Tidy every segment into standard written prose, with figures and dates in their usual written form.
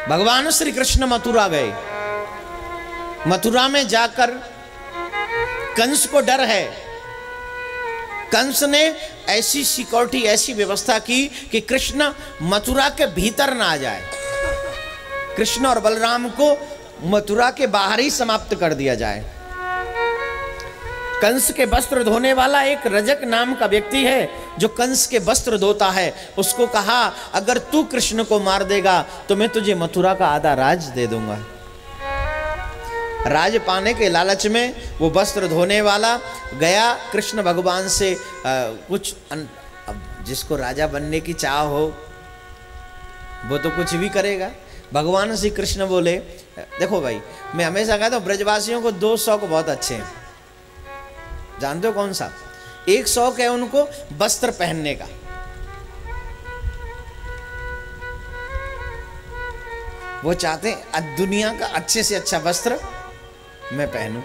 भगवान श्री कृष्ण मथुरा गए। मथुरा में जाकर कंस को डर है। कंस ने ऐसी सिक्योरिटी, ऐसी व्यवस्था की कि कृष्ण मथुरा के भीतर ना आ जाए। कृष्ण और बलराम को मथुरा के बाहर ही समाप्त कर दिया जाए। कंस के वस्त्र धोने वाला एक रजक नाम का व्यक्ति है जो कंस के वस्त्र धोता है। उसको कहा, अगर तू कृष्ण को मार देगा तो मैं तुझे मथुरा का आधा राज दे दूंगा। राज पाने के लालच में वो वस्त्र धोने वाला गया कृष्ण भगवान से अब जिसको राजा बनने की चाह हो वो तो कुछ भी करेगा। भगवान श्री कृष्ण बोले, देखो भाई, मैं हमेशा कहता हूँ ब्रजवासियों को दो शौक बहुत अच्छे हैं। जानते हो कौन सा? एक शौक है उनको वस्त्र पहनने का। वो चाहते हैं दुनिया का अच्छे से अच्छा वस्त्र मैं पहनूं।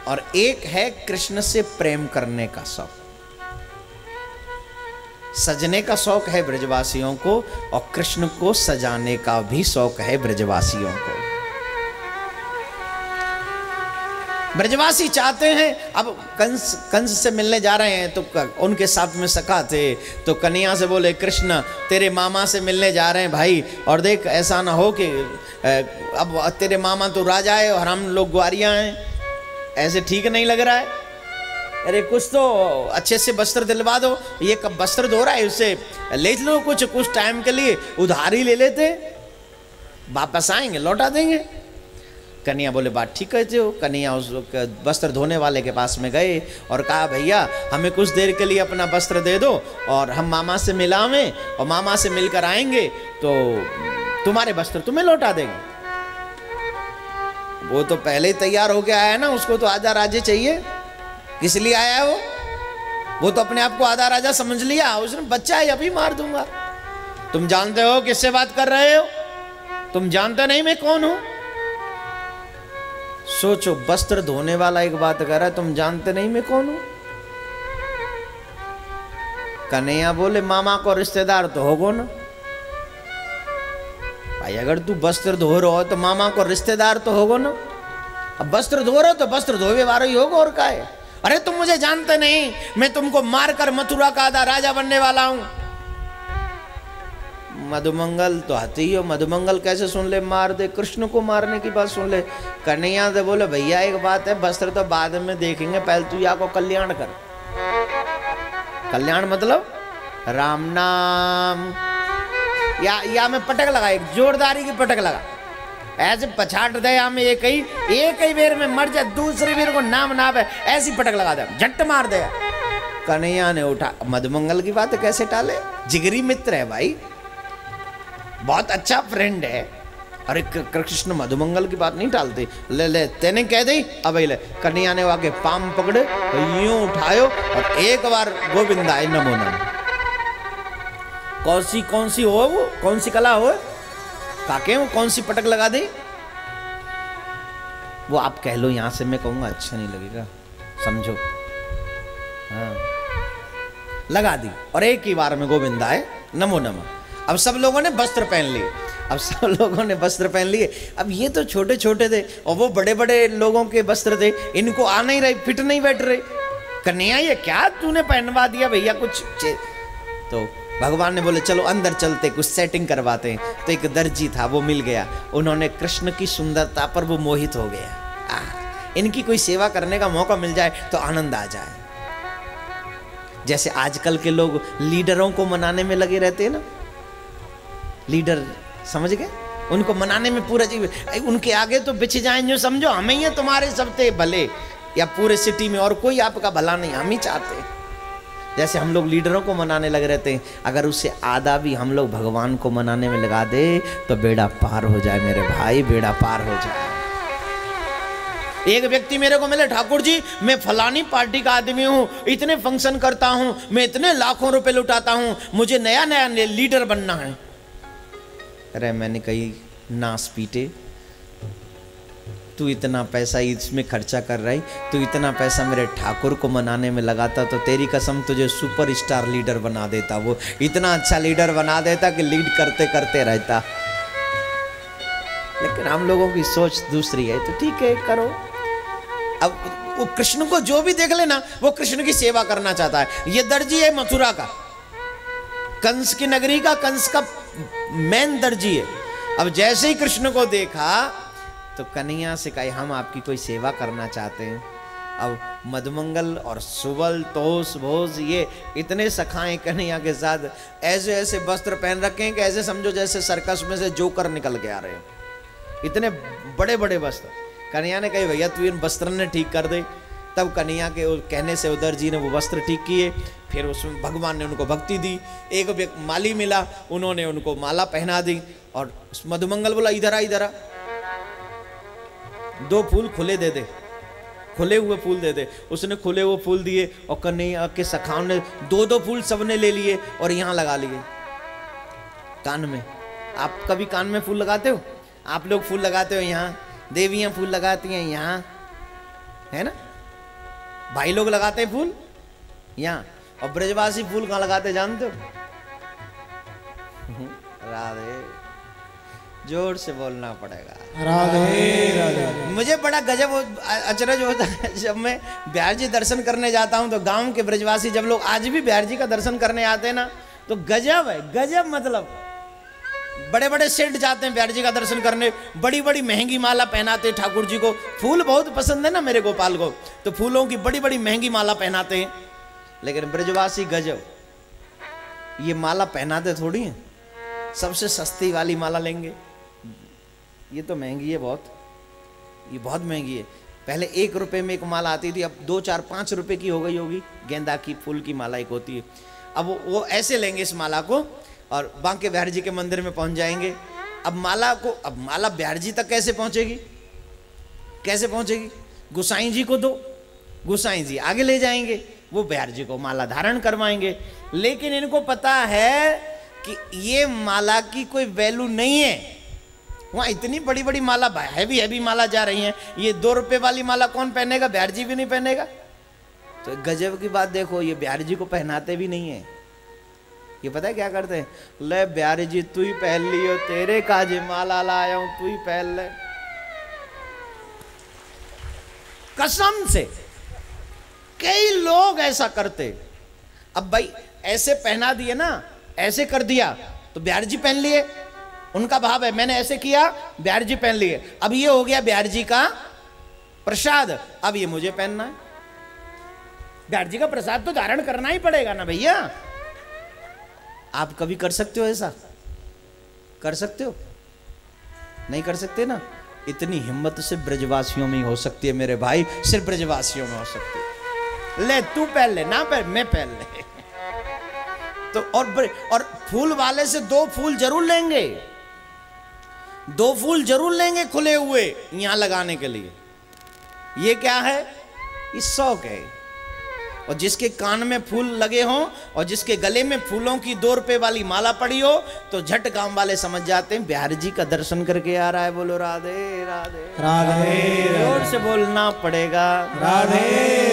और एक है कृष्ण से प्रेम करने का शौक। सजने का शौक है ब्रजवासियों को और कृष्ण को सजाने का भी शौक है ब्रजवासियों को। ब्रजवासी चाहते हैं, अब कंस से मिलने जा रहे हैं तो उनके साथ में सखा थे, तो कन्हैया से बोले, कृष्ण तेरे मामा से मिलने जा रहे हैं भाई, और देख ऐसा ना हो कि अब तेरे मामा तो राजा है और हम लोग ग्वारियां हैं, ऐसे ठीक नहीं लग रहा है। अरे कुछ तो अच्छे से वस्त्र दिलवा दो। ये कब वस्त्र धो रहा है, उससे ले लो कुछ टाइम के लिए, उधारी ले लेते, वापस आएंगे लौटा देंगे। कन्हैया बोले, बात ठीक कहते हो। कन्हैया उस वस्त्र धोने वाले के पास में गए और कहा, भैया हमें कुछ देर के लिए अपना वस्त्र दे दो और हम मामा से मिलावें और मामा से मिलकर आएंगे तो तुम्हारे वस्त्र तुम्हें लौटा देंगे। वो तो पहले ही तैयार होके आया है ना, उसको तो आधा राज्य चाहिए। किस लिए आया है वो तो अपने आप को आधा राजा समझ लिया। उसने, बच्चा है अभी मार दूंगा। तुम जानते हो किससे बात कर रहे हो? तुम जानते नहीं मैं कौन हूं? सोचो, वस्त्र धोने वाला एक बात कर रहा है, तुम जानते नहीं मैं कौन हूं? कन्हैया बोले, मामा को रिश्तेदार तो होगो ना भाई। अगर तू वस्त्र धो रहा हो तो मामा को रिश्तेदार तो होगो ना। अब वस्त्र धो रहे हो तो वस्त्र धोवे वाला ही होगा, और का है? अरे तुम मुझे जानते नहीं, मैं तुमको मारकर मथुरा का आधा राजा बनने वाला हूं। मधुमंगल तो हाथी हो, मधुमंगल कैसे सुन ले, मार दे, कृष्ण को मारने की बात सुन ले। कन्हैया से बोले, भैया एक बात है, वस्त्र तो बाद में देखेंगे, पहले तू या को कल्याण कर। कल्याण मतलब राम नाम, या में पटक लगा, एक जोरदारी की पटक लगा, ऐसे पछाड़ दे, या में एक ही बेर में मर जाए, दूसरे बेर को नाम ना है, ऐसी पटक लगा दे, झट मार दे। कन्हैया ने उठा, मधुमंगल की बात कैसे टाले? जिगरी मित्र है भाई, बहुत अच्छा फ्रेंड है। अरे कृष्ण मधुमंगल की बात नहीं टालते। ले तेने कह दी, अब ले। कन्हैया ने आके पाम पकड़े, यूं उठायो और एक बार गोविंदाय नमो नमः। कौन सी हो वो, कौन सी कला हो काके, वो कौन सी पटक लगा दी? वो आप कह लो, यहां से मैं कहूंगा अच्छा नहीं लगेगा, समझो। हाँ, लगा दी और एक ही बार में गोविंदाय नमो नमः। अब सब लोगों ने वस्त्र पहन लिए, अब ये तो छोटे छोटे थे और वो बड़े बड़े लोगों के वस्त्र थे, इनको आ नहीं रहे, फिट नहीं बैठ रहे। कन्हैया ये क्या तूने पहनवा दिया भैया कुछ? तो भगवान ने बोले, चलो अंदर चलते, कुछ सेटिंग करवाते हैं। तो एक दर्जी था, वो मिल गया। उन्होंने कृष्ण की सुंदरता पर वो मोहित हो गया। इनकी कोई सेवा करने का मौका मिल जाए तो आनंद आ जाए। जैसे आजकल के लोग लीडरों को मनाने में लगे रहते हैं ना, लीडर समझ गए, उनको मनाने में पूरा जीवन, उनके आगे तो बिछ जाएं जो समझो हमें ही तुम्हारे सबसे भले, या पूरे सिटी में और कोई आपका भला नहीं, हम ही चाहते हैं। जैसे हम लोग लीडरों को मनाने लगे रहते हैं, अगर उससे आधा भी हम लोग भगवान को मनाने में लगा दे तो बेड़ा पार हो जाए मेरे भाई, बेड़ा पार हो जाए। एक व्यक्ति मेरे को मिले, ठाकुर जी मैं फलानी पार्टी का आदमी हूँ, इतने फंक्शन करता हूँ, मैं इतने लाखों रुपए लुटाता हूँ, मुझे नया नया लीडर बनना है। अरे मैंने कही, नास पीटे, तू इतना पैसा इसमें खर्चा कर रही, तू इतना पैसा मेरे ठाकुर को मनाने में लगाता तो तेरी कसम तुझे सुपर स्टार लीडर बना देता, वो इतना अच्छा लीडर बना देता कि लीड करते करते रहता। लेकिन हम लोगों की सोच दूसरी है, तो ठीक है करो। अब वो कृष्ण को जो भी देख लेना वो कृष्ण की सेवा करना चाहता है। ये दर्जी है मथुरा का, कंस की नगरी का, कंस का मेन दर्जी है। अब जैसे ही कृष्ण को देखा तो कन्हैया से कहे हम आपकी कोई सेवा करना चाहते हैं। अब मधुमंगल और सुबल तोष भोज ये इतने सखाएं कन्हैया के साथ, ऐसे ऐसे वस्त्र पहन रखे हैं कि ऐसे समझो जैसे सर्कस में से जोकर निकल के आ रहे हैं, इतने बड़े बड़े वस्त्र। कन्हैया ने कही भैया तू इन वस्त्र ने ठीक कर दे। तब कन्हैया के कहने से उधर जी ने वो वस्त्र ठीक किए। फिर उसमें भगवान ने उनको भक्ति दी। एक माली मिला, उन्होंने उनको माला पहना दी। और मधुमंगल बोला इधर आ, इधर आ, 2 फूल खुले दे दे, खुले हुए फूल दे दे। उसने खुले हुए फूल दिए और कन्हैया के सखाओं ने 2-2 फूल सबने ले लिए और यहाँ लगा लिए कान में। आप कभी कान में फूल लगाते हो? आप लोग फूल लगाते हो यहाँ, देवियां फूल लगाती हैं यहाँ, है ना? भाई लोग लगाते हैं फूल यहाँ, और ब्रजवासी फूल कहाँ लगाते जानते हो? राधे, जोर से बोलना पड़ेगा राधे राधे। मुझे बड़ा गजब अचरज होता है जब मैं बिहार जी दर्शन करने जाता हूँ तो गांव के ब्रजवासी जब लोग आज भी बिहार जी का दर्शन करने आते हैं ना तो गजब है, गजब। मतलब बड़े बड़े सेठ जाते हैं बिहार जी का दर्शन करने, बड़ी बड़ी महंगी माला पहनाते हैं ठाकुर जी को। फूल बहुत पसंद है ना मेरे गोपाल को, तो फूलों की बड़ी बड़ी महंगी माला पहनाते हैं। लेकिन ब्रजवासी गजब, ये माला पहनाते थोड़ी हैं, सबसे सस्ती वाली माला लेंगे। ये तो महंगी है बहुत, ये बहुत महंगी है। पहले 1 रुपए में एक माला आती थी, अब 2, 4, 5 रुपए की हो गई होगी। गेंदा की फूल की माला एक होती है। अब वो ऐसे लेंगे इस माला को और बांके बिहारी जी के मंदिर में पहुंच जाएंगे। अब माला बिहारी जी तक कैसे पहुंचेगी? कैसे पहुंचेगी? गोसाई जी को दो, गोसाई जी आगे ले जाएंगे, वो बिहारी जी को माला धारण करवाएंगे। लेकिन इनको पता है कि ये माला की कोई वैल्यू नहीं है। वहाँ इतनी बड़ी बड़ी माला, हैवी माला जा रही है, ये 2 रुपए वाली माला कौन पहनेगा? बिहारी जी भी नहीं पहनेगा। तो गजब की बात देखो, ये बिहारी जी को पहनाते भी नहीं है। ये पता है क्या करते हैं? ले बिहारी जी तू ही पहन लियो, तेरे काजे माला लाया हूं, तू ही पहन ले। कसम से कई लोग ऐसा करते। अब भाई ऐसे पहना दिए ना, ऐसे कर दिया तो बिहारी जी पहन लिए, उनका भाव है मैंने ऐसे किया, बिहारी जी पहन लिए। अब ये हो गया बिहारी जी का प्रसाद, अब ये मुझे पहनना है। बिहारी जी का प्रसाद तो धारण करना ही पड़ेगा ना भैया। आप कभी कर सकते हो ऐसा? कर सकते हो? नहीं कर सकते ना। इतनी हिम्मत सिर्फ ब्रजवासियों में ही हो सकती है मेरे भाई, सिर्फ ब्रजवासियों में हो सकती है। ले तू पहन ले, ना पहन मैं पहन ले। तो और फूल वाले से 2 फूल जरूर लेंगे, 2 फूल जरूर लेंगे खुले हुए यहां लगाने के लिए। ये क्या है? ये शौक है। और जिसके कान में फूल लगे हों और जिसके गले में फूलों की 2 रुपए वाली माला पड़ी हो तो झट गांव वाले समझ जाते हैं बिहारी जी का दर्शन करके आ रहा है। बोलो राधे राधे राधे, जोर से बोलना पड़ेगा राधे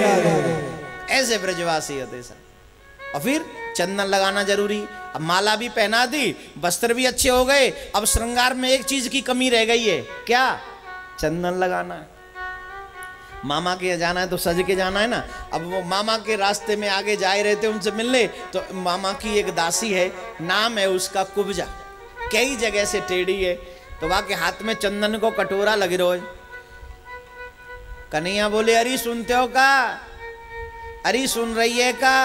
राधे। ऐसे ब्रजवासी होते सर। और फिर चंदन लगाना जरूरी। अब माला भी पहना दी, वस्त्र भी अच्छे हो गए, अब श्रृंगार में एक चीज की कमी रह गई है। क्या? चंदन लगाना है। मामा के जाना है तो सज के जाना है ना। अब वो मामा के रास्ते में आगे जा रहे थे उनसे मिलने, तो मामा की एक दासी है, नाम है उसका कुब्जा, कई जगह से टेढ़ी है, तो वहां के हाथ में चंदन को कटोरा लगे रहो। कन्हैया बोले अरे सुनते हो का? अरे सुन रही है का?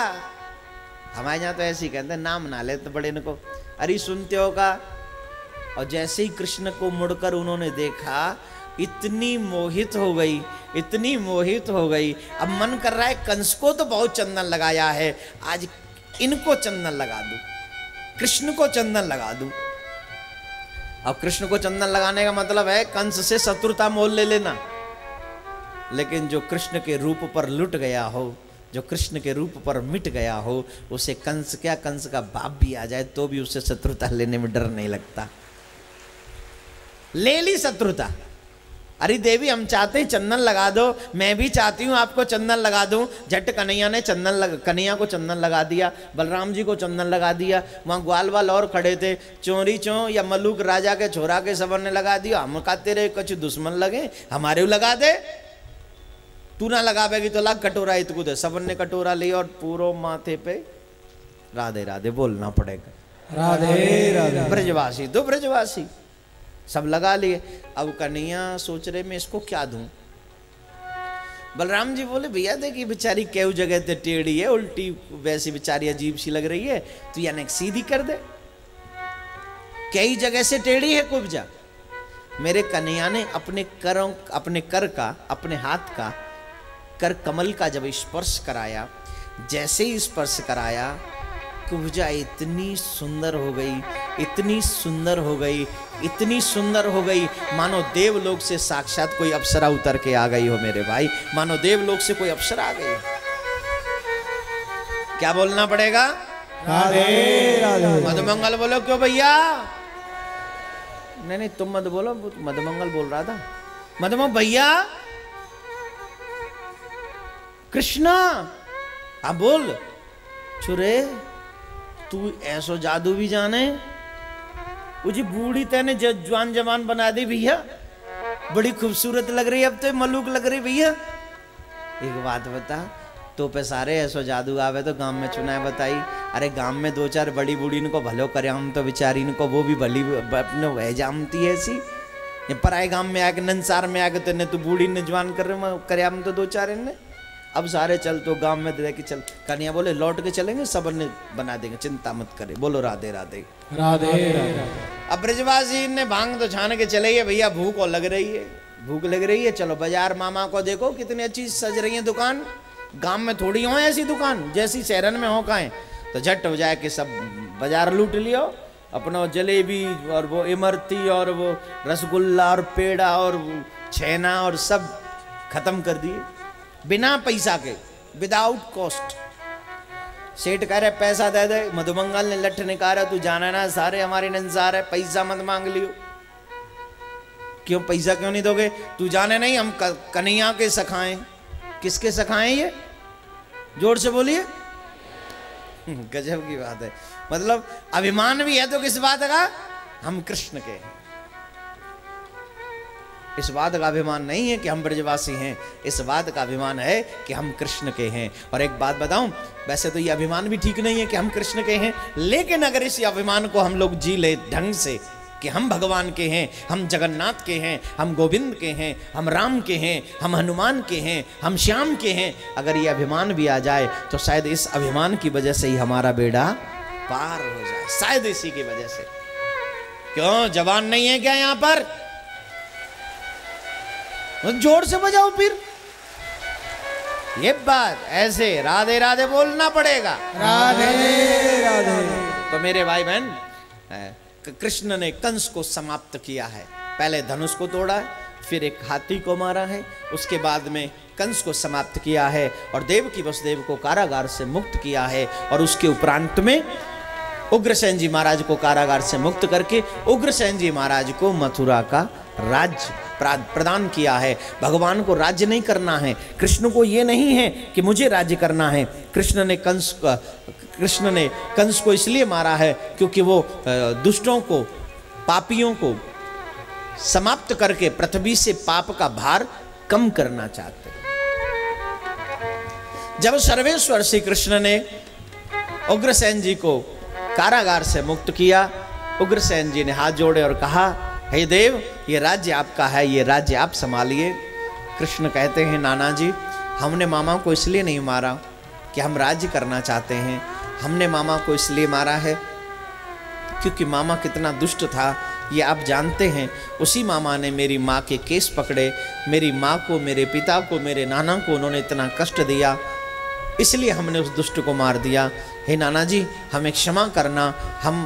हमारे यहाँ तो ऐसे ही कहते हैं, नाम ना ले तो बड़े इनको, अरे सुनते हो का? और जैसे ही कृष्ण को मुड़कर उन्होंने देखा, इतनी मोहित हो गई, इतनी मोहित हो गई। अब मन कर रहा है कंस को तो बहुत चंदन लगाया है, आज इनको चंदन लगा दूं, कृष्ण को चंदन लगा दूं। अब कृष्ण को चंदन लगाने का मतलब है कंस से शत्रुता मोल ले लेना। लेकिन जो कृष्ण के रूप पर लुट गया हो, जो कृष्ण के रूप पर मिट गया हो, उसे कंस क्या, कंस का बाप भी आ जाए तो भी उसे शत्रुता लेने में डर नहीं लगता। ले ली शत्रुता। अरे देवी हम चाहते हैं चंदन लगा दो, मैं भी चाहती हूँ आपको चंदन लगा दूं। झट कन्हैया ने कन्हैया को चंदन लगा दिया, बलराम जी को चंदन लगा दिया। वहाँ ग्वाल वाल और खड़े थे, चोरी चो या मलूक राजा के छोरा के सबर ने लगा दिया। हम कहते रहे कुछ दुश्मन लगे हमारे लगा दे, तू ना लगावेगी तो लग कटोरा इतकू दे। सबन ने कटोरा लिया और पूरो माथे पे राधे राधे बोलना पड़ेगा। राधे राधे। ब्रजवासी दो ब्रजवासी सब लगा लिए। अब कन्हैया सोच रहे मैं इसको क्या दूं। बलराम जी बोले भैया देखिए बेचारी केव जगह ते टेढ़ी है, उल्टी वैसी बेचारी अजीब सी लग रही है, तू यानी सीधी कर दे, कई जगह से टेढ़ी है कुब्जा। मेरे कन्हैया ने अपने कर का, अपने हाथ का कर कमल का जब स्पर्श कराया, जैसे ही स्पर्श कराया कुब्जा इतनी सुंदर हो गई, इतनी सुंदर हो गई, इतनी सुंदर हो गई, मानो देवलोक से साक्षात कोई अप्सरा उतर के आ गई हो मेरे भाई, मानो देवलोक से कोई अप्सरा आ गई। क्या बोलना पड़ेगा? राधे राधे। मधुमंगल बोलो। क्यों भैया? नहीं तुम मत बोलो, मधुमंगल बोल रहा था। मधुमंगल भैया कृष्णा हाँ बोल। छुरे तू ऐसो जादू भी जाने, मुझे बूढ़ी तेने जवान जवान बना दी भैया, बड़ी खूबसूरत लग रही, अब तो मलूक लग रही भैया। एक बात बता, तो पे सारे ऐसो जादू आवे तो गांव में चुनाए बताई। अरे गांव में दो चार बड़ी बूढ़ी इनको भलो करे, हम तो बेचारी इनको वो भी भली अपने वह जानती है ऐसी। ये पराए गांव में आके नंसार में आके तेने तू बूढ़ी ने जवान कर रहे करे, हम तो दो चार इनने। अब सारे चल तो गांव में दे के चल। कन्हैया बोले लौट के चलेंगे, सब ने बना देंगे, चिंता मत करे। बोलो राधे राधे। राधे राधे। अब ब्रजवासी ने भांग तो छान के चले गए भैया, भूख और लग रही है, भूख लग रही है। चलो बाजार मामा को देखो कितनी अच्छी सज रही है दुकान, गांव में थोड़ी हो ऐसी दुकान, जैसी शहरन में हो काएं। तो झट हो जाए कि सब बाजार लूट लियो, अपना जलेबी और वो इमरती और वो रसगुल्ला और पेड़ा और छेना और सब खत्म कर दिए बिना पैसा के, विदाउट कॉस्ट। सेठ कह रहे पैसा दे दे। मधुमंगल ने लठ निकाला, तू जाना ना सारे हमारे नंसार है, पैसा मत मांग लियो। क्यों पैसा क्यों नहीं दोगे? तू जाने नहीं हम कन्हैया के सखाएं। किसके सखाएं ये? जोर से बोलिए। गजब की बात है। मतलब अभिमान भी है तो किस बात का? हम कृष्ण के हैं। इस बात का अभिमान नहीं है कि हम ब्रजवासी हैं, इस बात का अभिमान है कि हम कृष्ण के हैं। और एक बात बताऊं, वैसे तो ये अभिमान भी ठीक नहीं है कि हम कृष्ण के हैं, लेकिन अगर इस अभिमान को हम लोग जी ले ढंग से कि हम भगवान के हैं, हम जगन्नाथ के हैं, हम गोविंद के हैं, हम राम के हैं, हम हनुमान के हैं, हम श्याम के हैं, अगर ये अभिमान भी आ जाए तो शायद इस अभिमान की वजह से ही हमारा बेड़ा पार हो जाए, शायद इसी की वजह से। क्यों जवान नहीं है क्या यहां पर? जोर से बजाओ फिर। ये बात ऐसे राधे राधे बोलना पड़ेगा। राधे राधे। तो मेरे भाई बहन, कृष्ण ने कंस को समाप्त किया है। पहले धनुष को तोड़ा है, फिर एक हाथी को मारा है, उसके बाद में कंस को समाप्त किया है और देवकी वसुदेव को कारागार से मुक्त किया है। और उसके उपरांत में उग्रसेन जी महाराज को कारागार से मुक्त करके उग्रसेन जी महाराज को मथुरा का राज्य प्रदान किया है। भगवान को राज्य नहीं करना है, कृष्ण को ये नहीं है कि मुझे राज्य करना है। कृष्ण ने कंस को इसलिए मारा है क्योंकि वो दुष्टों को, पापियों को समाप्त करके पृथ्वी से पाप का भार कम करना चाहते। जब सर्वेश्वर श्री कृष्ण ने उग्रसेन जी को कारागार से मुक्त किया, उग्रसेन जी ने हाथ जोड़े और कहा, हे देव, ये राज्य आपका है, ये राज्य आप संभालिए। कृष्ण कहते हैं, नाना जी, हमने मामा को इसलिए नहीं मारा कि हम राज्य करना चाहते हैं, हमने मामा को इसलिए मारा है क्योंकि मामा कितना दुष्ट था ये आप जानते हैं। उसी मामा ने मेरी माँ के केस पकड़े, मेरी माँ को, मेरे पिता को, मेरे नाना को उन्होंने इतना कष्ट दिया, इसलिए हमने उस दुष्ट को मार दिया। हे नाना जी, हमें क्षमा करना, हम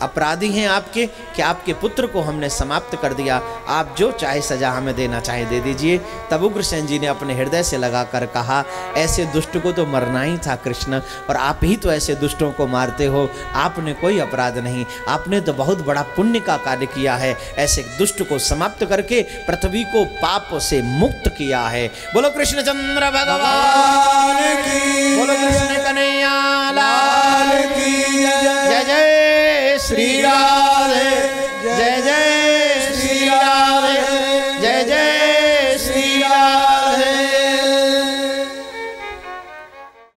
अपराधी हैं आपके कि आपके पुत्र को हमने समाप्त कर दिया, आप जो चाहे सजा हमें देना चाहे दे दीजिए। तब उग्रसेन जी ने अपने हृदय से लगाकर कहा, ऐसे दुष्ट को तो मरना ही था कृष्ण, और आप ही तो ऐसे दुष्टों को मारते हो, आपने कोई अपराध नहीं, आपने तो बहुत बड़ा पुण्य का कार्य किया है, ऐसे दुष्ट को समाप्त करके पृथ्वी को पाप से मुक्त किया है। बोलो कृष्णचंद्र भगवान की, बोलो कृष्ण कन्हैया लाल की, जय जय श्री राधे, जय जय श्री राधे, जय जय